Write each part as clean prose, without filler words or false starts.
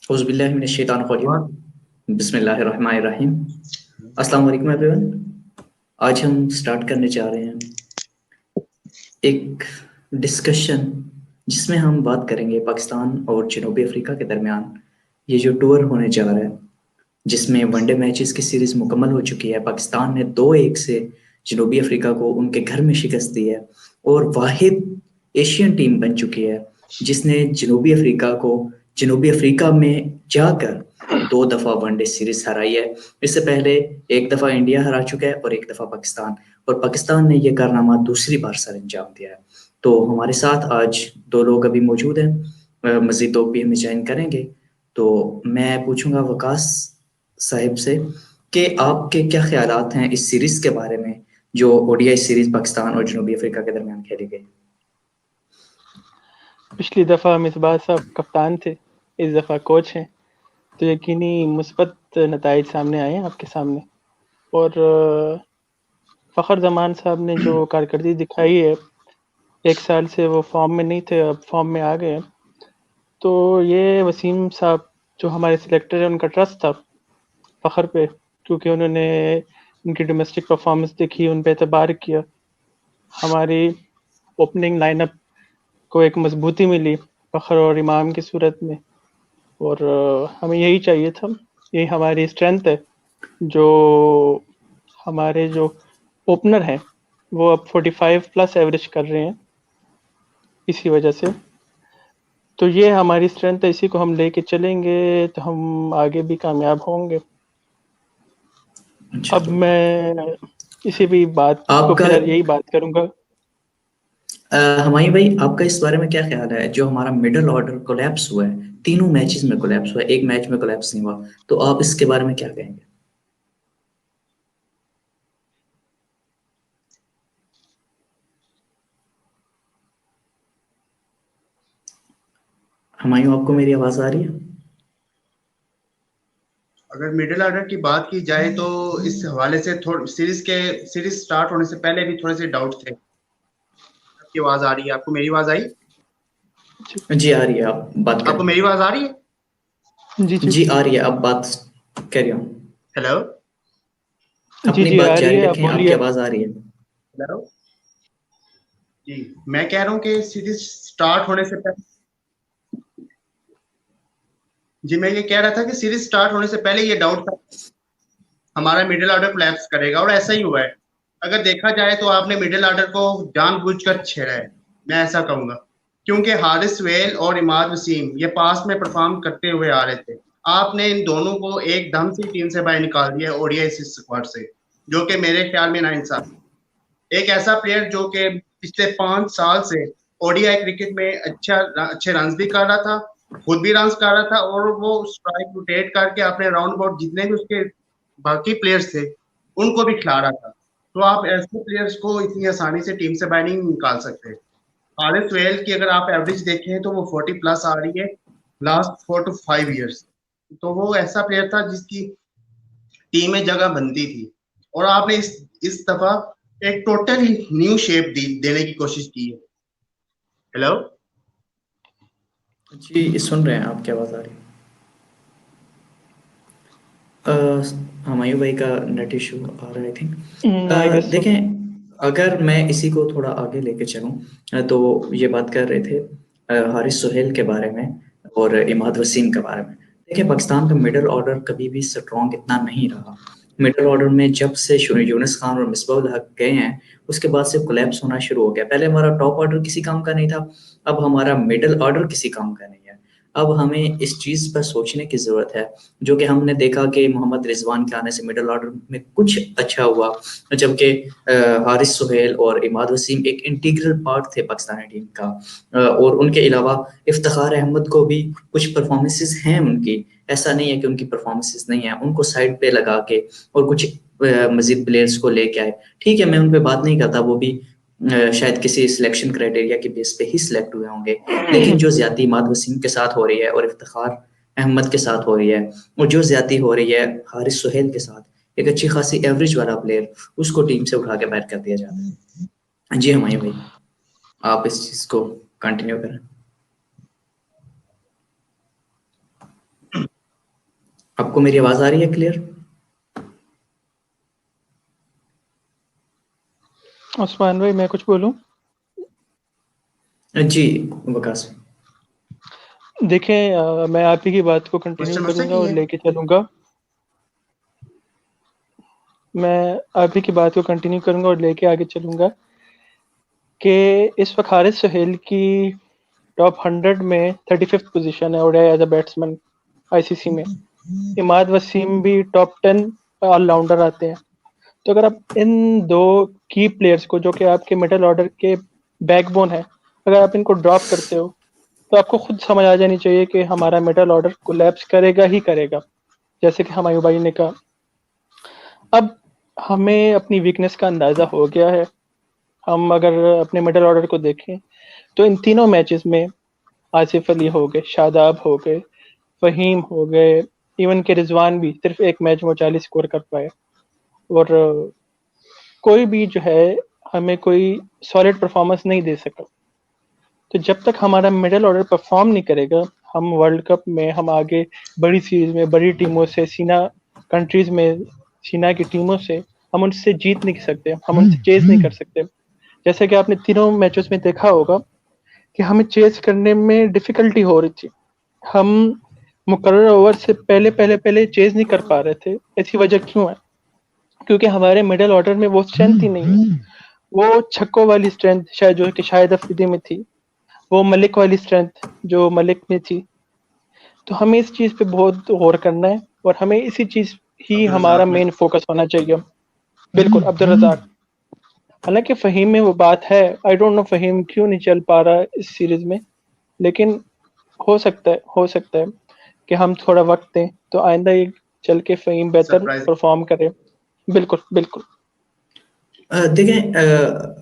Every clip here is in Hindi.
औज़ुबिल्लाहि बिस्मिल्लाहिर्रहमानिर्रहीम। अस्सलाम वालेकुम एवरीवन। आज हम स्टार्ट करने जा रहे हैं एक डिस्कशन जिसमें हम बात करेंगे पाकिस्तान और जनूबी अफ्रीका के दरमियान ये जो टूर होने जा रहा है, जिसमें वनडे मैचेस की सीरीज़ मुकम्मल हो चुकी है। पाकिस्तान ने 2-1 से जनूबी अफ्रीका को उनके घर में शिकस्त दी है और वाहिद एशियन टीम बन चुकी है जिसने जनूबी अफ्रीका में जाकर 2 दफ़ा वनडे सीरीज़ हराई है। इससे पहले 1 दफ़ा इंडिया हरा चुका है और 1 दफ़ा पाकिस्तान, और पाकिस्तान ने ये कारनामा दूसरी बार सर अंजाम दिया है। तो हमारे साथ आज 2 लोग अभी मौजूद हैं, मज़ीद 2 भी हमें जॉइन करेंगे। तो मैं पूछूंगा वकास साहिब से कि आपके क्या ख्यालात हैं इस सीरीज़ के बारे में जो ओडीआई सीरीज़ पाकिस्तान और जनूबी अफ्रीका के दरमियान खेली गई। पिछली दफ़ा मिसबाह साहब कप्तान थे, इस दफ़ा कोच हैं, तो यकीनी मुस्बत नताइज सामने आए हैं आपके सामने। और फ़खर ज़मान साहब ने जो कारकर्दगी दिखाई है, 1 साल से वो फॉर्म में नहीं थे, अब फॉर्म में आ गए हैं। तो ये वसीम साहब जो हमारे सिलेक्टर हैं, उनका ट्रस्ट था फ़खर पे, क्योंकि उन्होंने उनकी डोमेस्टिक परफॉर्मेंस देखी, उन पे एतबार किया। हमारी ओपनिंग लाइनअप को एक मजबूती मिली फ़खर और इमाम की सूरत में, और हमें यही चाहिए था, यही हमारी स्ट्रेंथ है। जो हमारे जो ओपनर हैं वो अब 45 प्लस एवरेज कर रहे हैं इसी वजह से। तो ये हमारी स्ट्रेंथ है, इसी को हम लेके चलेंगे तो हम आगे भी कामयाब होंगे। अच्छा, अब मैं इसी भी बात को आपका फिर यही बात करूंगा। हमायूं भाई, आपका इस बारे में क्या ख्याल है? जो हमारा मिडल ऑर्डर कोलैप्स हुआ है, तीनों मैचेस में कोलैप्स हुआ है, एक मैच में कोलैप्स नहीं हुआ, तो आप इसके बारे में क्या कहेंगे? हमायूं, आपको मेरी आवाज आ रही है? अगर मिडिल ऑर्डर की बात की जाए तो इस हवाले से सीरीज स्टार्ट होने से पहले भी थोड़े से डाउट थे। आपकी आवाज आ रही है? आपको मेरी आवाज आई? जी आ रही है, आप बात करें। आपको मेरी आवाज आ रही है? जी जी जी आ रही है, आप बात कैरी ऑन। हेलो जी अपनी जी बात आ रही जारी है, आप रखें, आपकी बोलिए। आवाज आ रही है। हेलो जी, मैं कह रहा हूँ कि सीरीज स्टार्ट होने से पहले मैं ये कह रहा था कि सीरीज स्टार्ट होने से पहले ये डाउट था हमारा मिडिल ऑर्डर कोलैप्स करेगा, और ऐसा ही हुआ है। अगर देखा जाए तो आपने मिडिल ऑर्डर को जानबूझकर छेड़ा है, मैं ऐसा कहूंगा, क्योंकि हारिस सुहेल और इमाद वसीम ये पास में परफॉर्म करते हुए आ रहे थे। आपने इन दोनों को एकदम से टीम से बाहर निकाल दिया ओडीआई स्क्वाड से, जो कि मेरे ख्याल में नाइंसाफी। एक ऐसा प्लेयर जो कि पिछले 5 साल से ओडीआई क्रिकेट में अच्छे रन भी कर रहा था, खुद भी रन कर रहा था, और वो स्ट्राइक रोटेट करके अपने राउंड अबाउट जितने भी उसके बाकी प्लेयर्स थे उनको भी खिला रहा था। तो आप ऐसे प्लेयर्स को इतनी आसानी से टीम से बाहर नहीं निकाल सकते। हारिस सुहेल की अगर आप एवरेज देखें तो वो 40 प्लस आ रही है लास्ट 4 to 5 ईयर्स। तो वो ऐसा प्लेयर था जिसकी टीम में जगह बनती थी, और आपने इस दफा एक टोटल न्यू शेप देने की कोशिश की है। हेलो जी सुन रहे हैं, आपकी आवाज आ रही है। हमायूं भाई का नेट इशू आ रहा है I think. I guess so. देखें, अगर मैं इसी को थोड़ा आगे लेके चलूं, तो ये बात कर रहे थे हारिस सुहेल के बारे में और इमाद वसीम के बारे में। देखिए, पाकिस्तान का मिडिल ऑर्डर कभी भी स्ट्रॉन्ग इतना नहीं रहा। मिडिल ऑर्डर में जब से यूनुस खान और मिसबाह उल हक गए हैं, उसके बाद से कोलैप्स होना शुरू हो गया। पहले हमारा टॉप ऑर्डर किसी काम का नहीं था, अब हमारा मिडिल ऑर्डर किसी काम का नहीं है। अब हमें इस चीज़ पर सोचने की ज़रूरत है, जो कि हमने देखा कि मोहम्मद रिजवान के आने से मिडिल ऑर्डर में कुछ अच्छा हुआ, जबकि हारिस सुहेल और इमाद वसीम एक इंटीग्रल पार्ट थे पाकिस्तानी टीम का। और उनके अलावा इफ्तिखार अहमद को भी कुछ परफॉर्मेंसेस हैं उनकी, ऐसा नहीं है कि उनकी परफॉर्मेंसेस नहीं है। उनको साइड पे लगा के और कुछ मजीद प्लेयर्स को लेके आए। ठीक है, मैं उन पे बात नहीं करता, वो भी शायद किसी सिलेक्शन क्राइटेरिया के बेस पे ही सिलेक्ट हुए होंगे, लेकिन जो ज्यादा इमाद वसीम के साथ हो रही है और इफ्तिखार अहमद के साथ हो रही है, और जो ज्यादा हो रही है हारिस सुहेल के साथ, एक अच्छी खासी एवरेज वाला प्लेयर, उसको टीम से उठा के बाहर कर दिया जाता है। जी हमायूं भाई, आप इस चीज को कंटिन्यू करें। आपको मेरी आवाज आ रही है क्लियर? उस्मान भाई, मैं कुछ बोलूं? जी वकास। देखें, मैं आप ही की बात को कंटिन्यू क्वेश्चन मुझसे करूंगा की और है। लेके चलूंगा। मैं आप ही की बात को कंटिन्यू करूंगा और लेके आगे चलूंगा कि इस वक्त हारिस सुहेल की टॉप 100 में 35th पोजीशन है और एज अ बैट्समैन आईसीसी में। इमाद वसीम भी टॉप 10 ऑलराउंडर आते हैं। तो अगर आप इन दो की प्लेयर्स को, जो कि आपके मिडिल ऑर्डर के बैकबोन है, अगर आप इनको ड्रॉप करते हो तो आपको खुद समझ आ जानी चाहिए कि हमारा मिडिल ऑर्डर कोलैप्स करेगा ही करेगा, जैसे कि हुमायूं भाई ने कहा। अब हमें अपनी वीकनेस का अंदाजा हो गया है। हम अगर अपने मिडिल ऑर्डर को देखें तो इन तीनों मैचेस में आसिफ अली हो गए, शादाब हो गए, फहीम हो गए, इवन के रिजवान भी सिर्फ एक मैच में 40 स्कोर कर पाए। और कोई भी जो है हमें कोई सॉलिड परफॉर्मेंस नहीं दे सका। तो जब तक हमारा मिडिल ऑर्डर परफॉर्म नहीं करेगा, हम वर्ल्ड कप में, हम आगे बड़ी सीरीज में बड़ी टीमों से, सीना कंट्रीज में सीना की टीमों से हम उनसे जीत नहीं सकते, हम उनसे चेज नहीं कर सकते। जैसे कि आपने तीनों मैचेस में देखा होगा कि हमें चेज करने में डिफिकल्टी हो रही थी। हम मुकर्रर ओवर से पहले चेज नहीं कर पा रहे थे। ऐसी वजह क्यों है? क्योंकि हमारे मिडिल ऑर्डर में वो स्ट्रेंथ ही नहीं है। वो छक्कों वाली स्ट्रेंथ शायद जो है कि शायद अफरीदी में थी, वो मलिक वाली स्ट्रेंथ जो मलिक में थी। तो हमें इस चीज पे बहुत गौर करना है और हमें इसी चीज ही अब्दुल हमारा रज़ाक में मेन फोकस होना चाहिए। बिल्कुल, अब्दुल रज़ाक। हालांकि फहीम में वो बात है, आई डोंट नो फहीम क्यों नहीं चल पा रहा इस सीरीज में, लेकिन हो सकता है कि हम थोड़ा वक्त दें तो आइंदा ये चल के फहीम बेहतर सरप्राइज। परफॉर्म करे। बिल्कुल बिल्कुल। देखें,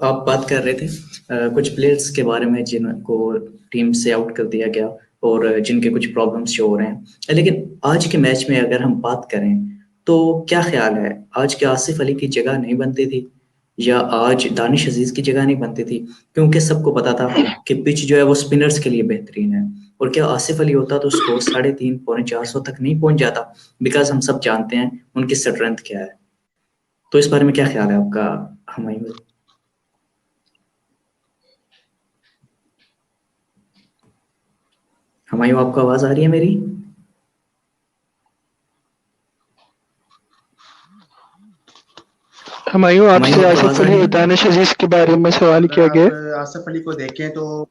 आप बात कर रहे थे कुछ प्लेयर्स के बारे में जिनको टीम से आउट कर दिया गया और जिनके कुछ प्रॉब्लम्स शो हो रहे हैं, लेकिन आज के मैच में अगर हम बात करें तो क्या ख्याल है, आज क्या आसिफ अली की जगह नहीं बनती थी या आज दानिश अजीज की जगह नहीं बनती थी? क्योंकि सबको पता था कि पिच जो है वो स्पिनर्स के लिए बेहतरीन है, और क्या आसिफ अली होता तो स्कोर 350 पौने 400 तक नहीं पहुंच जाता? बिकॉज हम सब जानते हैं उनकी स्ट्रेंथ क्या है। तो इस बारे में क्या ख्याल है आपका हुमायूं भाई? हुमायूं, आपको आवाज आ रही है मेरी? हुमायूं, हुमायूं, आपसे आपको आवाज आसिफ आ अली रही और है? दानिश अजीज के बारे में सवाल अगर किया आप गया। आसिफ अली को देखें तो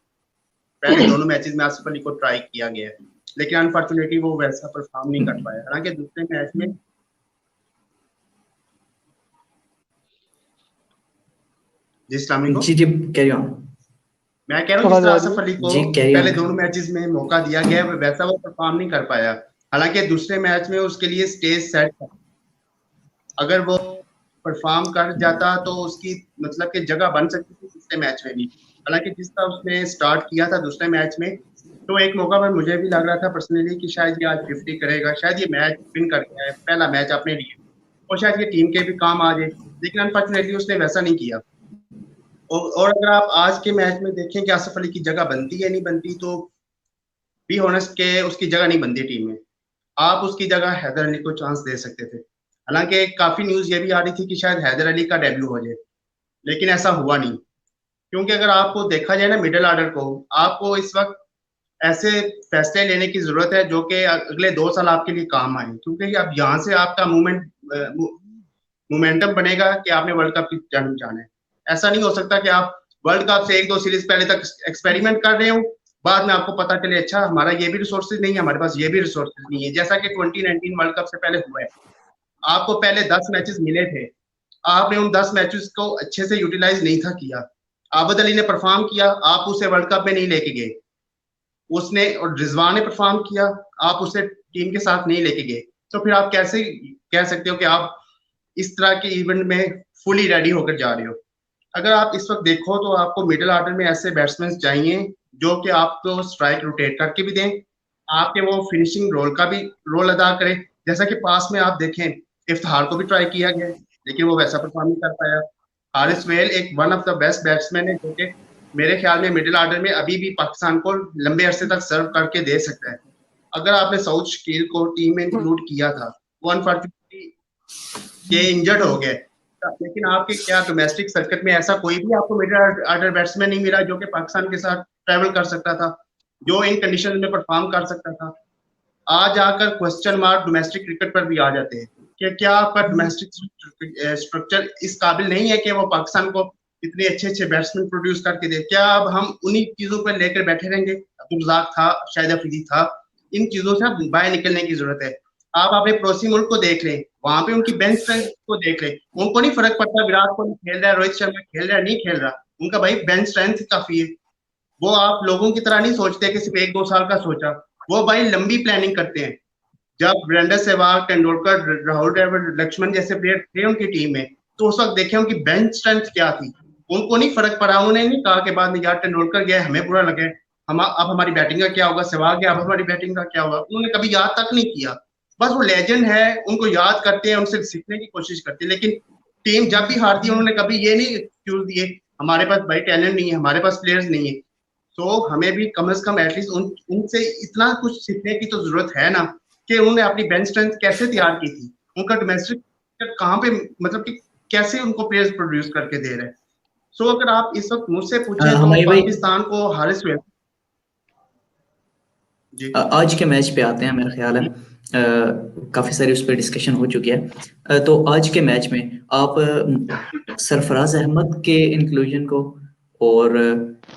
पहले दोनों मैचेस में आसिफ अली को ट्राई किया गया है, लेकिन अनफॉर्चुनेटली वो वैसा परफॉर्म नहीं कर पाया। हालांकि दूसरे मैच में जी अस्सलाम वालेकुम। जी जी, कैरी ऑन। मैं कह रहा हूँ जिस आवाज तरह आ रही आसिफ है। अली को जी कैरी पहले ऑन। दोनों मैचेस में मौका दिया गया है, वैसा वो परफॉर्म नहीं कर पाया। हालांकि दूसरे मैच में उसके लिए स्टेज सेट था। अगर वो परफॉर्म कर जाता तो उसकी मतलब कि जगह बन सकती थी दूसरे मैच में भी। हालांकि जिस तरह उसने स्टार्ट किया था दूसरे मैच में, तो एक मौका पर मुझे भी लग रहा था पर्सनली कि शायद ये आज 50 करेगा, शायद ये मैच विन कर गया है, पहला मैच अपने लिए, और शायद ये टीम के भी काम आ जाए। लेकिन अनफॉर्चुनेटली उसने वैसा नहीं किया। और अगर आप आज के मैच में देखें कि आसिफ अली की जगह बनती है नहीं बनती, तो बी ऑनेस्ट के उसकी जगह नहीं बनती टीम में। आप उसकी जगह हैदर अली को चांस दे सकते थे। हालांकि काफी न्यूज ये भी आ रही थी कि शायद हैदर अली का डेब्यू हो जाए, लेकिन ऐसा हुआ नहीं। क्योंकि अगर आपको देखा जाए ना मिडिल ऑर्डर को, आपको इस वक्त ऐसे फैसले लेने की जरूरत है जो कि अगले 2 साल आपके लिए काम आए, क्योंकि अब यहाँ से आपका मोमेंटम बनेगा कि आपने वर्ल्ड कप की जन्म जाना है। ऐसा नहीं हो सकता कि आप वर्ल्ड कप से 1-2 सीरीज पहले तक एक्सपेरिमेंट कर रहे हो, बाद में आपको पता चले अच्छा हमारा ये भी रिसोर्सेज नहीं है, हमारे पास ये भी रिसोर्सेज नहीं है, जैसा कि 2019 वर्ल्ड कप से पहले हुआ है। आपको पहले 10 मैचेस मिले थे, आपने उन 10 मैचेस को अच्छे से यूटिलाइज नहीं था किया। आबद अली ने परफॉर्म किया, आप उसे वर्ल्ड कप में नहीं लेके गए। उसने और रिजवान ने परफॉर्म किया, आप उसे टीम के साथ नहीं लेके गए। तो फिर आप कैसे कह सकते हो कि आप इस तरह के इवेंट में फुली रेडी होकर जा रहे हो? अगर आप इस वक्त देखो तो आपको मिडिल ऑर्डर में ऐसे बैट्समैन चाहिए जो कि आपको स्ट्राइक रोटेट करके भी दें, आपके वो फिनिशिंग रोल का भी रोल अदा करें। जैसा कि पास में आप देखें इफ्तिहार को भी ट्राई किया गया, लेकिन वो वैसा परफॉर्म नहीं कर पाया। हारिस सुहेल एक one of the best batsman है जो कि मेरे ख्याल में मिडिल ऑर्डर में अभी भी पाकिस्तान को लंबे अरसे तक सर्व करके दे सकता है। अगर आपने साउथ शकील को टीम में इंक्लूड किया था, वो अनफॉर्चुनेटली ये इंजर्ड हो गए, लेकिन आपके क्या डोमेस्टिक सर्किट में ऐसा कोई भी आपको मिडिल ऑर्डर बैट्समैन नहीं मिला जो कि पाकिस्तान के साथ ट्रैवल कर सकता था, जो इन कंडीशन में परफॉर्म कर सकता था? आज आकर क्वेश्चन मार्क डोमेस्टिक क्रिकेट पर भी आ जाते हैं कि क्या आपका डोमेस्टिक स्ट्रक्चर इस काबिल नहीं है कि वो पाकिस्तान को इतने अच्छे अच्छे बैट्समैन प्रोड्यूस करके दे? क्या अब हम उन्हीं चीजों पर लेकर बैठे रहेंगे? अब्दुल रज़ाक था, शाहिद अफरीदी था, इन चीजों से बाहर निकलने की जरूरत है। आप अपने पड़ोसी मुल्क को देख लें, वहां पे उनकी बेंच स्ट्रेंथ को देख लें, उनको नहीं फर्क पड़ता विराट कोहली खेल रहा है, रोहित शर्मा खेल रहा है, नहीं खेल रहा, उनका भाई बेंच स्ट्रेंथ काफी है। वो आप लोगों की तरह नहीं सोचते कि सिर्फ 1-2 साल का सोचा, वो भाई लंबी प्लानिंग करते हैं। जब वीरेंद्र सहवाग, तेंदुलकर, राहुल द्रविड़, लक्ष्मण जैसे प्लेयर थे उनकी टीम में, तो उस वक्त देखे उनकी बेंच स्ट्रेंथ क्या थी। उनको नहीं फर्क पड़ा, उन्होंने नहीं कहा कि बाद में यार तेंदुलकर गया हमें बुरा लगे, हम अब हमारी बैटिंग का क्या होगा, सहवाग गया अब हमारी बैटिंग का क्या होगा, उन्होंने कभी याद तक नहीं किया। बस वो लेजेंड है, उनको याद करते हैं, उनसे सीखने की कोशिश करते हैं, लेकिन टीम जब भी हारती है उन्होंने कभी ये नहीं एक्सक्यूज दिए हमारे पास भाई टैलेंट नहीं है, हमारे पास प्लेयर्स नहीं है। तो हमें भी कम से कम एटलीस्ट उनसे इतना कुछ सीखने की तो जरूरत है ना, कि उन्होंने अपनी बेंच स्ट्रेंथ कैसे तैयार की थी, उनका डोमेस्टिक कहाँ पे, मतलब कि कैसे उनको प्लेयर्स प्रोड्यूस करके दे रहे हैं। सो अगर आप इस वक्त मुझसे पूछें तो हमारे भाई पाकिस्तान को हारिस सुहेल जी आज के मैच पे आते हैं। मेरा ख्याल है काफी सारी उस पर डिस्कशन हो चुकी है। तो आज के मैच में आप सरफराज अहमद के इंक्लूजन को और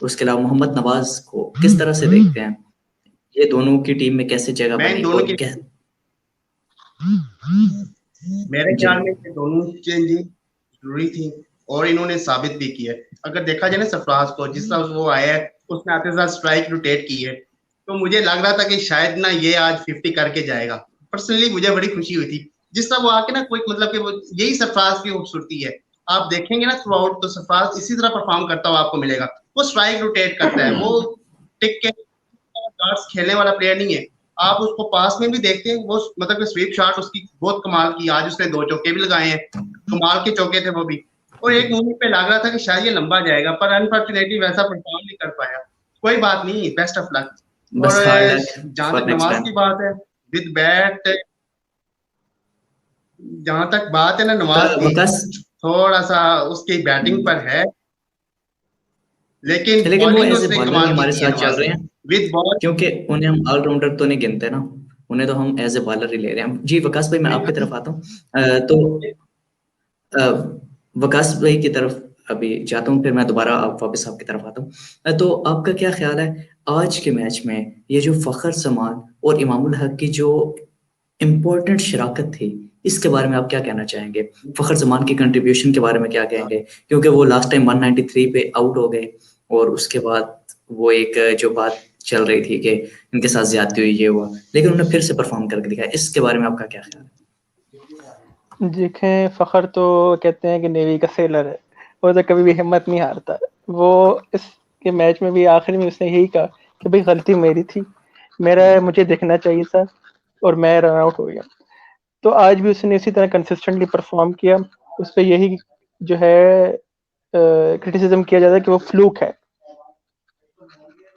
उसके अलावा मोहम्मद नवाज को किस तरह से देखते हैं? ये दोनों की टीम में कैसे जगह मैं इन बनी दोनों और की क्या? मेरे जी ख्याल में ये दोनों चेंजिंग जरूरी थी और इन्होंने साबित भी किया है। अगर देखा जाए ना सरफराज को, जिस तरह वो आया है उसने आते साथ स्ट्राइक रोटेट की है, तो मुझे लग रहा था कि शायद ना ये आज 50 करके जाएगा। पर्सनली मुझे बड़ी खुशी हुई थी जिस तरह वो आके ना कोई, मतलब कि वो यही सरफराज की खूबसूरती है। आप देखेंगे ना थ्रू आउट, तो सरफराज इसी तरह परफॉर्म करता हुआ आपको मिलेगा। वो स्ट्राइक रोटेट करता है, वो टिक के खेलने वाला प्लेयर नहीं है। आप उसको पास में भी देखते हैं, वो मतलब कि स्वीप शॉट उसकी बहुत कमाल की, आज उसने 2 चौके भी लगाए हैं, कमाल के चौके थे वो भी। और एक मूवमेंट पे लग रहा था कि शायद ये लंबा जाएगा, पर अनफॉर्चुनेटली वैसा परफॉर्म नहीं कर पाया। कोई बात नहीं, बेस्ट ऑफ लक। और बस हार्ड लक जहां फॉर तक नेक्स्ट नवाज टाइम। की बात है, विद बैट, जहां तक बात है ना नवाज की, वकास, थोड़ा सा उसकी बैटिंग पर है, लेकिन लेकिन वो बॉलिंग एज ए उसने बॉलर भी कमाल की हमारे की है साथ चल नवाज रहे ने, हैं, विद बॉल। क्योंकि उन्हें हम ऑलराउंडर तो नहीं गिनते ना, उन्हें तो हम एज ए बॉलर ही ले रहे हैं। जी वकास भाई, मैं आपकी तरफ आता हूँ। तो अ, वकास भाई की तरफ अभी जाता हूँ, फिर मैं दोबारा वापस आपकी तरफ आता हूँ। तो आपका क्या ख्याल है आज के मैच में ये जो फखर जमान और इमामुल हक की जो इम्पोर्टेंट शराकत थी, इसके बारे में आप क्या कहना चाहेंगे? फखर जमान की कंट्रीब्यूशन के बारे में क्या कहेंगे? क्योंकि वो लास्ट टाइम 193 पे आउट हो गए और उसके बाद वो एक जो बात चल रही थी कि इनके साथ ज्यादती हुई, ये हुआ, लेकिन उन्होंने फिर से परफॉर्म करके दिखाया। इसके बारे में आपका क्या ख्याल है? देखें, फ़खर तो कहते हैं कि नेवी का सेलर है, वो तो कभी भी हिम्मत नहीं हारता। वो इसके मैच में भी आखिर में उसने यही कहा कि भाई गलती मेरी थी, मुझे देखना चाहिए था और मैं रन आउट हो गया। तो आज भी उसने इसी तरह कंसिस्टेंटली परफॉर्म किया। उस पर यही जो है क्रिटिसिज्म किया जाता है कि वो फ्लूक है,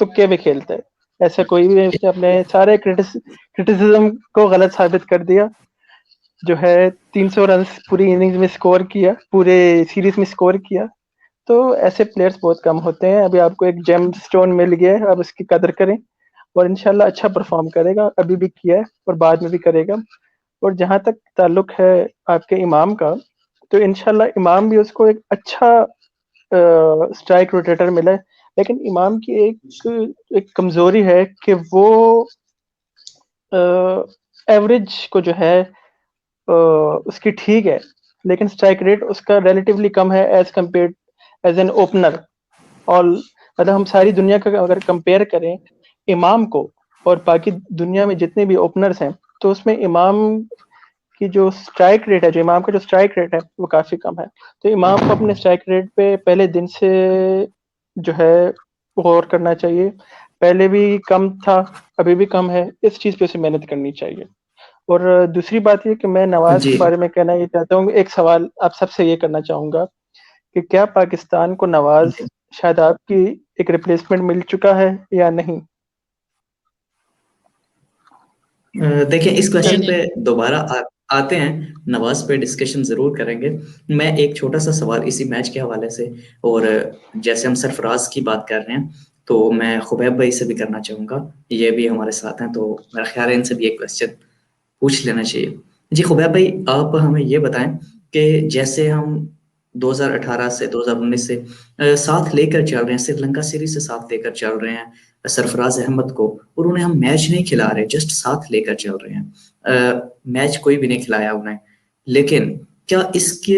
तुक्के में खेलता है। ऐसा कोई भी नहीं, उसने अपने सारे क्रिटिसिज्म को गलत साबित कर दिया। जो है 300 रन पूरी इनिंग्स में स्कोर किया, पूरे सीरीज में स्कोर किया। तो ऐसे प्लेयर्स बहुत कम होते हैं। अभी आपको एक जेम स्टोन मिल गया है, अब उसकी कदर करें और इंशाल्लाह अच्छा परफॉर्म करेगा। अभी भी किया है और बाद में भी करेगा। और जहां तक ताल्लुक है आपके इमाम का, तो इंशाल्लाह इमाम भी उसको एक अच्छा स्ट्राइक रोटेटर मिला है। लेकिन इमाम की एक कमजोरी है कि वो एवरेज को जो है उसकी ठीक है, लेकिन स्ट्राइक रेट उसका रिलेटिवली कम है as compare as an opener. और मतलब हम सारी दुनिया का अगर कंपेयर करें इमाम को और बाकी दुनिया में जितने भी ओपनर्स हैं, तो उसमें इमाम की जो स्ट्राइक रेट है, जो इमाम का जो स्ट्राइक रेट है वो काफी कम है। तो इमाम को अपने स्ट्राइक रेट पे पहले दिन से जो है गौर करना चाहिए। पहले भी कम था, अभी भी कम है, इस चीज पे उसे मेहनत करनी चाहिए। और दूसरी बात ये कि मैं नवाज जी के बारे में कहना ये चाहता हूँ, एक सवाल आप सबसे ये करना चाहूंगा कि क्या पाकिस्तान को नवाज शायद आपकी एक रिप्लेसमेंट मिल चुका है या नहीं? देखिए इस क्वेश्चन नहीं पे दोबारा आते हैं, नवाज पे डिस्कशन जरूर करेंगे। मैं एक छोटा सा सवाल इसी मैच के हवाले से, और जैसे हम सरफराज की बात कर रहे हैं, तो मैं खुबैब भाई से भी करना चाहूंगा, ये भी हमारे साथ हैं, तो मेरा ख्याल है इनसे भी एक क्वेश्चन पूछ लेना चाहिए। जी खुबैब भाई, आप हमें ये बताएं कि जैसे हम 2018 से 2019 से साथ लेकर चल रहे हैं, श्रीलंका सीरीज से साथ लेकर चल रहे हैं सरफराज अहमद को, और उन्हें हम मैच नहीं खिला रहे, जस्ट साथ लेकर चल रहे हैं, मैच कोई भी नहीं खिलाया उन्हें, लेकिन क्या इसकी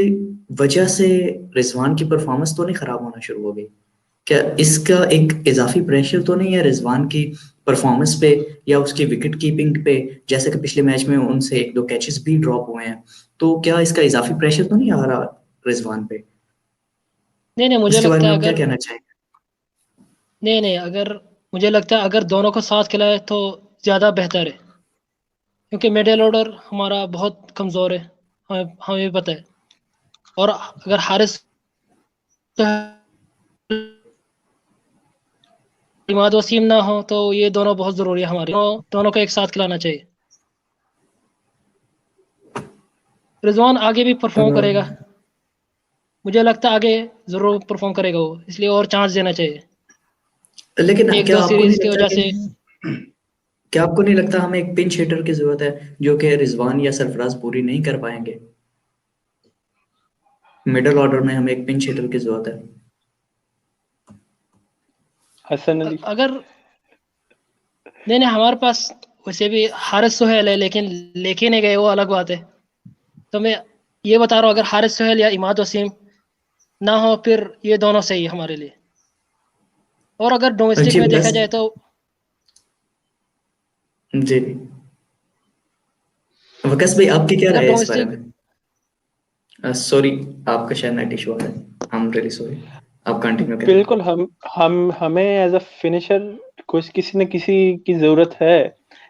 वजह से रिजवान की परफॉर्मेंस तो नहीं खराब होना शुरू हो गई? क्या इसका एक इजाफी प्रेशर तो नहीं है रिजवान की परफॉर्मेंस पे या उसकी विकेट कीपिंग पे, जैसे कि पिछले मैच में उनसे एक दो कैचेस भी ड्रॉप हुए हैं, तो क्या इसका इजाफी प्रेशर तो नहीं आ रहा रिजवान पे? नहीं, मुझे इसके बारे लगता में है आप क्या अगर कहना चाहेंगे? नहीं, अगर मुझे लगता है अगर दोनों को साथ खिलाए तो ज़्यादा बेहतर है, क्योंकि मिडिल ऑर्डर हमारा बहुत कमज़ोर है, हमें भी पता है। और अगर हारिस इमाद वसीम ना हो तो ये दोनों बहुत ज़रूरी है हमारे, दोनों को एक साथ खिलाना चाहिए। रिजवान आगे भी परफॉर्म करेगा, मुझे लगता है आगे ज़रूर परफॉर्म करेगा वो, इसलिए और चांस देना चाहिए लेकिन एक क्या दो आपको नहीं सीरीज की लगता वजह कि से। क्या आपको नहीं लगता हमें एक पिंच हिटर की जरूरत है, जो कि रिजवान या सरफराज पूरी नहीं कर पाएंगे? मिडिल ऑर्डर में हमें एक पिंच हिटर की जरूरत है। हसन अली। अगर नहीं, हमारे पास वैसे भी हारिस सोहेल है, लेकिन लेके नहीं गए, वो अलग बात है। तो मैं ये बता रहा हूँ, अगर हारिस सोहेल या इमाद वसीम ना हो फिर ये दोनों सही है हमारे लिए। और अगर डोमेस्टिक जी में देखा बस, जाए तो जी वकस भाई, आपकी क्या अगर राय है इस बारे डोमेस्टिक में? सॉरी, आपका शायद नेट इशू है, आई एम रियली सॉरी, आप कंटिन्यू करें। बिल्कुल, हम हमें एज अ फिनिशर कुछ किसी न किसी की जरूरत है।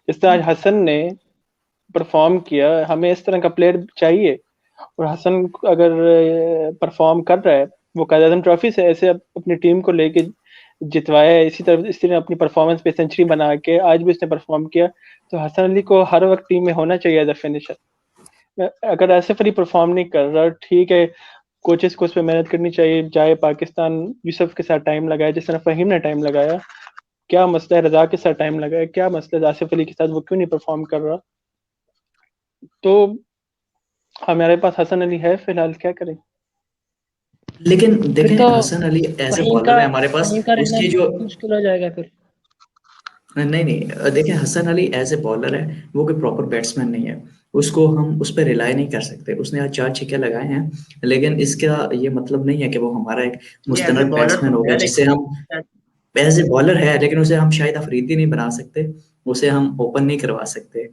जिस तरह आज हसन ने परफॉर्म किया, हमें इस तरह का प्लेयर चाहिए। और हसन अगर परफॉर्म कर रहा है, वो कायद आजम ट्रॉफी से ऐसे अपनी टीम को लेके जितवाया है, इसी तरह अपनी परफॉर्मेंस पे सेंचुरी बना के आज भी उसने परफॉर्म किया। तो हसन अली को हर वक्त टीम में होना चाहिए एज अ फिनिशर। अगर आसिफ अली परफॉर्म नहीं कर रहा, ठीक है, कोचेस को उस पर मेहनत करनी चाहिए, चाहे पाकिस्तान यूसुफ के साथ टाइम लगाया जिस तरह फहीम ने टाइम लगाया, क्या मसला है रजा के साथ टाइम लगाया, क्या मसला है आसिफ अली के साथ, वो क्यों नहीं परफॉर्म कर रहा? तो हमारे पास हसन अली है फिलहाल, क्या करें? लेकिन फिर देखें, तो हसन अली ऐसे फहीम का बॉलर है हमारे पास, फहीम का रहना उसकी जो मुश्किल हो जाएगा फिर। नहीं नहीं, देखें Hasan Ali as a bowler है, वो कोई प्रॉपर बैट्समैन नहीं है, उसको हम उस पर रिलाई नहीं कर सकते। उसने आज 4 छक्के लगाए हैं, लेकिन इसका ये मतलब नहीं है कि वो हमारा एक ये एज ए मुस्तनद बॉलर बैट्समैन तो हो गया है, जिसे हम, लेकिन एज ए बॉलर है, लेकिन उसे हम शाहिद अफरीदी नहीं बना सकते, उसे हम ओपन नहीं करवा सकते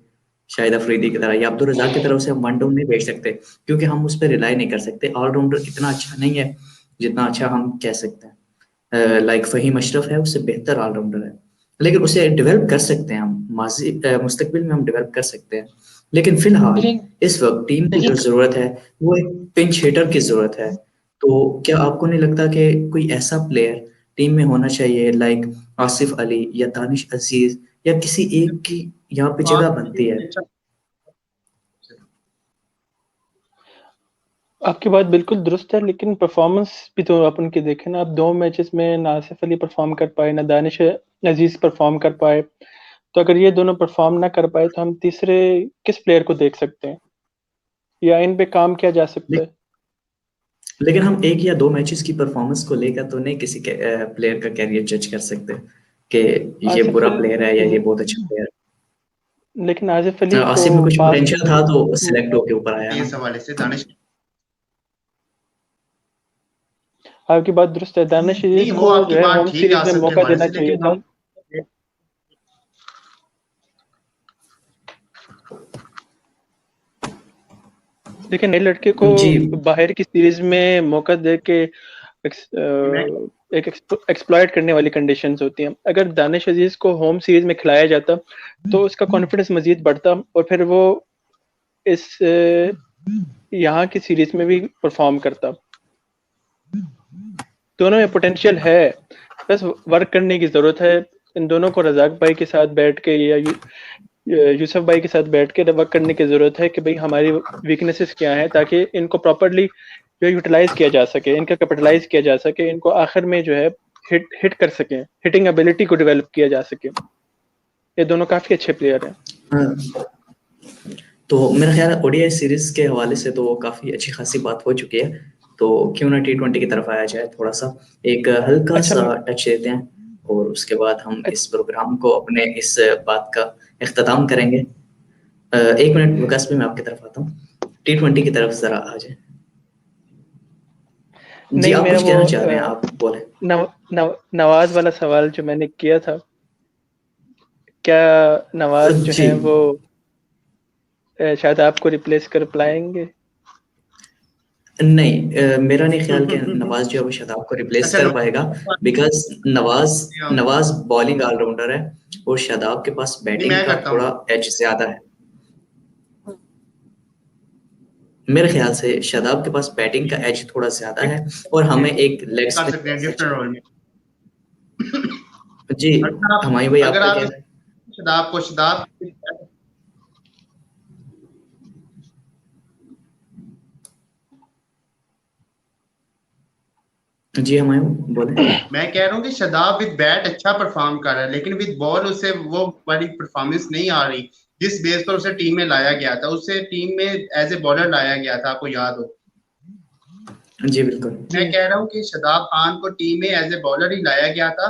शाहिद अफरीदी की तरह या अब्दुल रज़ाक की तरह उसे हम वन डाउन नहीं भेज सकते, क्योंकि हम उस पर रिलाई नहीं कर सकते। ऑलराउंडर इतना अच्छा नहीं है जितना अच्छा हम कह सकते हैं। लाइक फहीम अशरफ है, उससे बेहतर ऑलराउंडर है, लेकिन उसे डेवलप कर सकते हैं हम, माजी मुस्तकबिल में हम डेवलप कर सकते हैं। लेकिन फिलहाल लेकिन इस वक्त टीम को जो लेकिन जरूरत है वो एक पिंच हिटर की जरूरत है। तो क्या आपको नहीं लगता कि कोई ऐसा प्लेयर टीम में होना चाहिए, लाइक आसिफ अली या दानिश अजीज, या किसी एक की यहाँ पे जगह बनती है? आपकी बात बिल्कुल दुरुस्त है, लेकिन परफॉर्मेंस भी तो अपन की देखें ना। अब 2 मैचेस में ना आसिफ अली परफॉर्म कर पाए, ना दानिश अजीज परफॉर्म कर पाए। तो अगर ये दोनों परफॉर्म ना कर पाए तो हम तीसरे किस प्लेयर को देख सकते हैं, या इन पे काम किया जा सकता ले, है? लेकिन हम एक या दो मैचेस की परफॉर्मेंस को लेकर तो नहीं किसी के प्लेयर का कैरियर जज कर सकते कि ये आसिफ बुरा प्लेयर है या अली ये बहुत अच्छा प्लेयर लेकिन आसिफ है। अली को आसिफ में कुछ पास्ट पोटेंशियल था तो सिलेक्ट होके ऊपर आया ना। इस हवाले से दानिश आपकी बात दुरुस्त है, दानिश अजीज नहीं, वो को आपकी जो है बात होम ठीक है सीरीज में आसिफ के मौका हवाले देना से, चाहिए लेकिन था। हम लेकिन नए लड़के को जी बाहर की सीरीज में मौका दे के मैं एक एक्सप्लॉइट करने वाली कंडीशंस होती हैं। अगर दानिश अजीज को होम सीरीज में खिलाया जाता तो उसका कॉन्फिडेंस मजीद बढ़ता, और फिर वो इस यहाँ की सीरीज में भी परफॉर्म करता। दोनों में पोटेंशियल है, बस वर्क करने की जरूरत है। इन दोनों को रजाक भाई के साथ बैठ के यूसुफ भाई के साथ बैठ के वर्क करने की ज़रूरत है कि भाई हमारी वीकनेसेस क्या हैं, ताकि इनको प्रॉपर्ली जो यूटिलाइज किया जा सके, इनका कैपिटलाइज किया जा सके, इनको आखिर में जो है हिट कर सकें, हिटिंग एबिलिटी को डेवलप किया जा सके। ये दोनों काफ़ी अच्छे प्लेयर हैं। हाँ, तो मेरा ख्याल है ओडीआई सीरीज के हवाले से तो काफी अच्छी खासी बात हो चुकी है, तो क्यों ना T20 की तरफ आया जाए, थोड़ा सा एक हल्का अच्छा, सा टच देते हैं और उसके बाद हम इस प्रोग्राम को अपने इस बात का इख्तिताम करेंगे। एक मिनट विकास भाई, मैं आपकी तरफ आता हूँ, T20 की तरफ जरा आ जाए। जी, नहीं, आप मेरा कुछ कहना चाह रहे हैं, आप बोले। नवाज वाला सवाल जो मैंने किया था, क्या नवाज जो जी है वो शायद आपको रिप्लेस कर पाएंगे? नहीं, मेरा नहीं ख्याल कि नवाज जो है वो शादाब को रिप्लेस अच्छा, कर पाएगा, बिकॉज नवाज बॉलिंग ऑलराउंडर है और शादाब के पास नहीं, बैटिंग मैं का करता थोड़ा हूँ। एज ज्यादा है। मेरे ख्याल से शादाब के पास बैटिंग का एज थोड़ा ज्यादा है और हमें एक लेग कर स्पिन सकते हैं बॉलर डिफरेंट रोल में। चाहिए। जी अगर हमारी भाई, अगर आपका आप क्या इस है? शदाब जी हमारे बोले। मैं कह रहा हूँ कि शदाब विद बैट अच्छा परफॉर्म कर रहा है, लेकिन विद बॉल उसे वो बड़ी परफॉर्मेंस नहीं आ रही जिस बेस पर उसे टीम में लाया गया था। उसे टीम में एज ए बॉलर लाया गया था, आपको याद हो। जी बिल्कुल। मैं कह रहा हूँ कि शदाब खान को टीम में एज ए बॉलर ही लाया गया था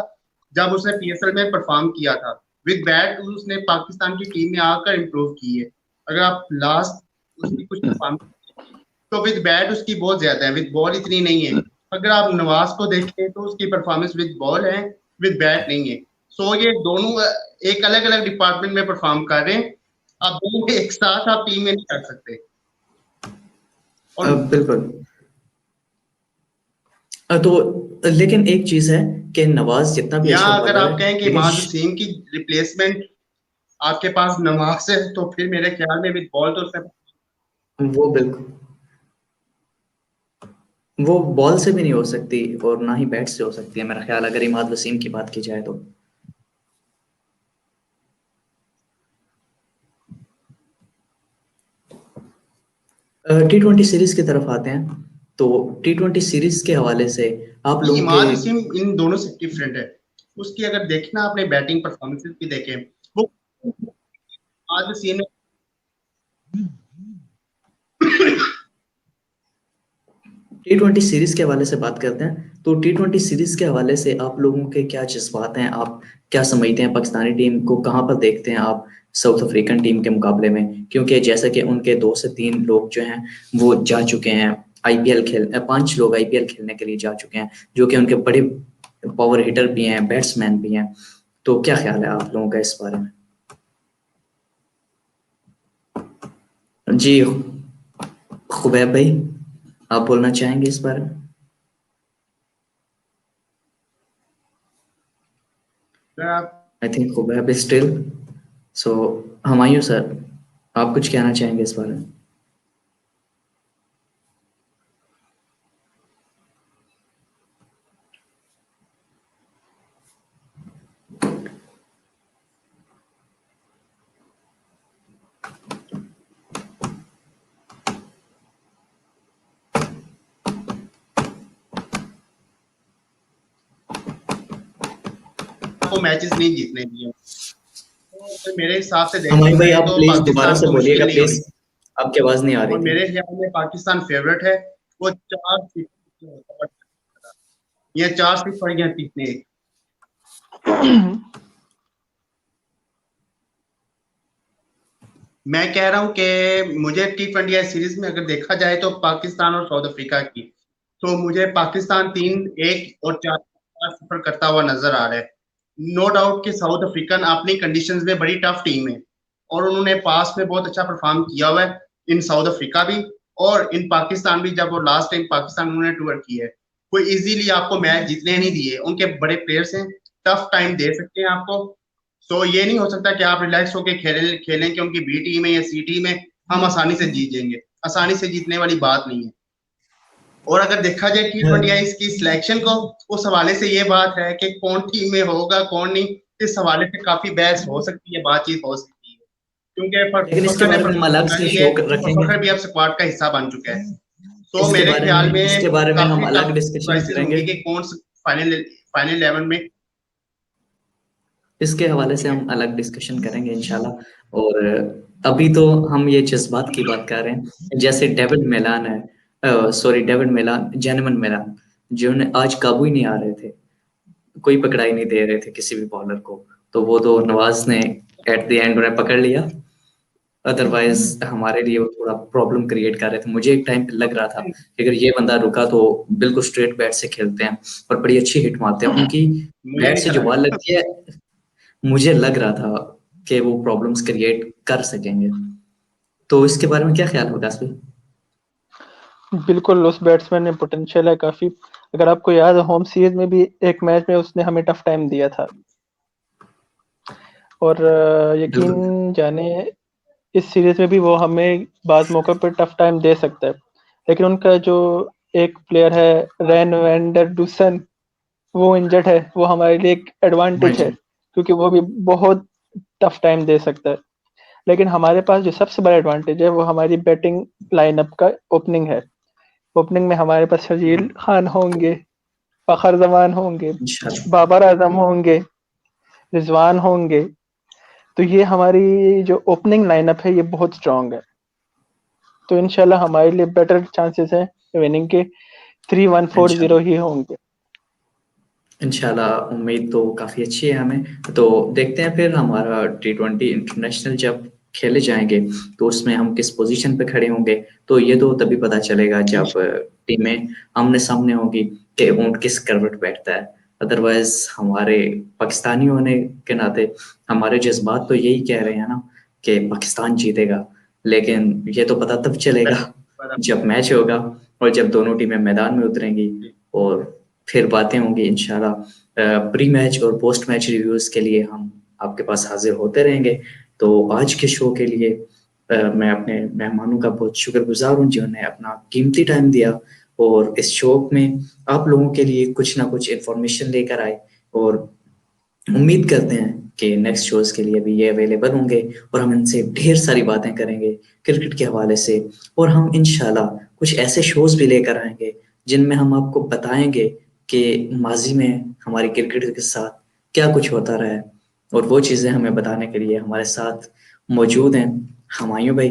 जब उसने पीएसएल में परफॉर्म किया था। विद बैट उसने पाकिस्तान की टीम में आकर इम्प्रूव की है। अगर आप लास्ट उसकी कुछ परफॉर्मेंस तो विद बैट उसकी बहुत ज्यादा है, विद बॉल इतनी नहीं है। अगर आप नवाज को देखें तो उसकी परफॉर्मेंस विद बॉल है, विद बैट नहीं है। सो ये दोनों एक अलग अलग डिपार्टमेंट में परफॉर्म कर रहे हैं। आप दोनों एक साथ आप टीम में नहीं कर सकते। और बिल्कुल। तो लेकिन एक चीज है कि नवाज जितना भी अच्छा यहाँ अगर बॉलर आप है, कहें कि लेकिन इमाद वसीम की रिप्लेसमेंट आपके पास नवाज है, तो फिर मेरे ख्याल में विद बॉल तो उसने वो बिल्कुल, वो बॉल से भी नहीं हो सकती और ना ही बैट से हो सकती है मेरा ख्याल, अगर इमाद वसीम की बात की जाए तो। T20 सीरीज की तरफ आते हैं, तो T20 सीरीज के हवाले से आप लोगों के। इमाद वसीम इन दोनों से डिफरेंट है। उसकी अगर देखना आपने बैटिंग परफॉर्मेंसेस भी देखे, वो इमाद वसीम ने T20 सीरीज के हवाले से बात करते हैं, तो T20 सीरीज के हवाले से आप लोगों के क्या जज्बात हैं, आप क्या समझते हैं, पाकिस्तानी टीम को कहाँ पर देखते हैं आप साउथ अफ्रीकन टीम के मुकाबले में? क्योंकि जैसा कि उनके 2 से 3 लोग जो हैं वो जा चुके हैं आईपीएल खेल, 5 लोग आईपीएल खेलने के लिए जा चुके हैं, जो कि उनके बड़े पावर हिटर भी हैं, बैट्समैन भी हैं। तो क्या ख्याल है आप लोगों का इस बारे में? जी खुबैब भाई, आप बोलना चाहेंगे इस बारे में? I think Khubaib is still, so Humayun sir, आप कुछ कहना चाहेंगे इस बारे में? को मैचेस नहीं जीतने दिए, तो मेरे हिसाब से देखा हमारे भाई, जाए आप तो प्लीज दोबारा पाकिस्तान से को बोलिएगा मुश्किल नहीं प्लीज, होनी। आपकी आवाज नहीं आ रही और थी। मेरे ख्याल में पाकिस्तान फेवरेट है, वो 4-0 या 4-0 या 3-1। मैं कह रहा हूं कि मुझे T20 सीरीज में अगर देखा जाए तो पाकिस्तान और साउथ अफ्रीका की, तो मुझे पाकिस्तान 3-1 और 4-0 करता हुआ नजर आ रहा है। नो डाउट कि साउथ अफ्रीकन अपनी कंडीशंस में बड़ी टफ टीम है और उन्होंने पास में बहुत अच्छा परफॉर्म किया हुआ है, इन साउथ अफ्रीका भी और इन पाकिस्तान भी। जब वो लास्ट टाइम पाकिस्तान उन्होंने टूर किया है, कोई इजीली आपको मैच जीतने नहीं दिए। उनके बड़े प्लेयर्स हैं, टफ टाइम दे सकते हैं आपको। तो ये नहीं हो सकता कि आप रिलैक्स होकर खेलें कि उनकी बी टीम है या सी टीम है, हम आसानी से जीत जाएंगे। आसानी से जीतने वाली बात नहीं है। और अगर देखा जाए T20 की सिलेक्शन को, उस हवाले से ये बात है कि कौन टीम में होगा कौन नहीं, इस हवाले से काफी बहस हो सकती है, बातचीत हो सकती है। क्योंकि लेकिन इसके फखर ने बारे में हम अलग से ली शो है और रखेंगे। फखर भी अब स्क्वाड का हिस्सा बन चुका है। तो इसके मेरे बारे ख्याल में में इसके बारे में हम काफी अलग टफ डिस्कशन चॉइसेस करेंगे। होंगी कि कौन फाइनल फाइनल 11 में। इसके हवाले से ठीक है। हम अलग डिस्कशन करेंगे इंशाल्लाह। और अभी तो हम ये जज्बात की बात कर रहे हैं, जैसे डेविड मिलान है, सॉरी डेविड मिलान, जेनमन मिलान, जिन्होंने आज काबू ही नहीं आ रहे थे, कोई पकड़ाई नहीं दे रहे थे किसी भी बॉलर को, तो वो तो नवाज ने एट द एंड उन्हें पकड़ लिया। अदरवाइज हमारे लिए वो थोड़ा प्रॉब्लम क्रिएट कर रहे थे। मुझे एक टाइम पे लग रहा था कि अगर ये बंदा रुका तो बिल्कुल स्ट्रेट बैट से खेलते हैं और बड़ी अच्छी हिट मारते हैं, उनकी मुझे बैट नहीं से था जो लगा। बॉल लगती है, मुझे लग रहा था कि वो प्रॉब्लम्स क्रिएट कर सकेंगे। तो इसके बारे में क्या ख्याल होगा भाई? बिल्कुल उस बैट्समैन में पोटेंशियल है काफी। अगर आपको याद है होम सीरीज में भी एक मैच में उसने हमें टफ टाइम दिया था, और बिल्कुल। यकीन जाने इस सीरीज में भी वो हमें बाज मौके पर टफ टाइम दे सकता है। लेकिन उनका जो एक प्लेयर है रैन वैंडर डूसन, वो इंजर्ड है, वो हमारे लिए एक हाँ एडवांटेज है जी। क्योंकि वो भी बहुत टफ टाइम दे सकता है। लेकिन हमारे पास जो सबसे बड़ा एडवांटेज है वो हमारी बैटिंग लाइनअप का ओपनिंग है। ओपनिंग में हमारे पास शर्जील खान होंगे, फखर जमान होंगे, इंशाल्लाह। बाबर आजम होंगे, रिजवान होंगे। तो ये हमारी जो ओपनिंग लाइनअप है ये बहुत स्ट्रांग है। तो इंशाल्लाह हमारे लिए बेटर चांसेस हैं विनिंग के। 3-1-4-0 इंशाल्लाह। ही होंगे। इंशाल्लाह उम्मीद तो काफ़ी अच्छी है हमें। तो देखते हैं फिर हमारा T20 इंटरनेशनल जब खेले जाएंगे तो उसमें हम किस पोजीशन पे खड़े होंगे, तो ये तो तभी पता चलेगा जब टीमें आमने सामने होंगी कि ऊंट किस करवट बैठता है। अदरवाइज हमारे पाकिस्तानी होने के नाते हमारे जज्बात तो यही कह रहे हैं ना कि पाकिस्तान जीतेगा, लेकिन ये तो पता तब चलेगा जब मैच होगा और जब दोनों टीमें मैदान में उतरेंगी, और फिर बातें होंगी इंशाल्लाह। प्री मैच और पोस्ट मैच रिव्यूज के लिए हम आपके पास हाजिर होते रहेंगे। तो आज के शो के लिए मैं अपने मेहमानों का बहुत शुक्रगुजार हूँ जिन्होंने अपना कीमती टाइम दिया और इस शो में आप लोगों के लिए कुछ ना कुछ इन्फॉर्मेशन लेकर आए। और उम्मीद करते हैं कि नेक्स्ट शोज के लिए भी ये अवेलेबल होंगे और हम इनसे ढेर सारी बातें करेंगे क्रिकेट के हवाले से। और हम इंशाल्लाह कुछ ऐसे शोज भी लेकर आएंगे जिनमें हम आपको बताएंगे कि माजी में हमारी क्रिकेट के साथ क्या कुछ होता रहा है, और वो चीज़ें हमें बताने के लिए हमारे साथ मौजूद हैं हुमायूं भाई।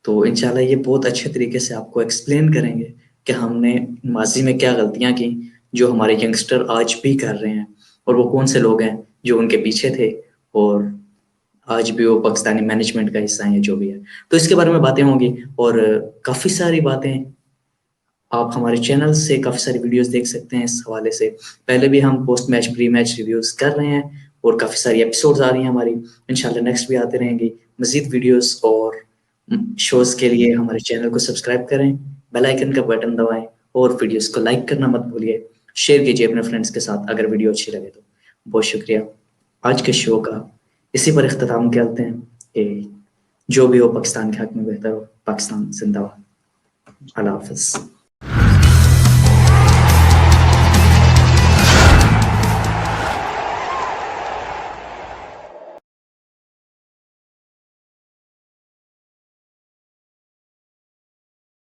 तो इंशाल्लाह ये बहुत अच्छे तरीके से आपको एक्सप्लेन करेंगे कि हमने माजी में क्या गलतियां की जो हमारे यंगस्टर आज भी कर रहे हैं, और वो कौन से लोग हैं जो उनके पीछे थे और आज भी वो पाकिस्तानी मैनेजमेंट का हिस्सा हैं, जो भी है। तो इसके बारे में बातें होंगी और काफ़ी सारी बातें आप हमारे चैनल से काफ़ी सारी वीडियोस देख सकते हैं इस हवाले से। पहले भी हम post match pre match reviews कर रहे हैं और काफ़ी सारी एपिसोड्स आ रही हैं हमारी। इंशाल्लाह नेक्स्ट भी आते रहेंगी मजीद वीडियोस और शोज के लिए हमारे चैनल को सब्सक्राइब करें, बेल आइकन का बटन दबाएं और वीडियोस को लाइक करना मत भूलिए। शेयर कीजिए अपने फ्रेंड्स के साथ अगर वीडियो अच्छी लगे तो। बहुत शुक्रिया। आज के शो का इसी पर इख्तिताम करते हैं कि जो भी हो पाकिस्तान के हक में बेहतर हो। पाकिस्तान जिंदाबाद। अल्लाह हाफ़िज़।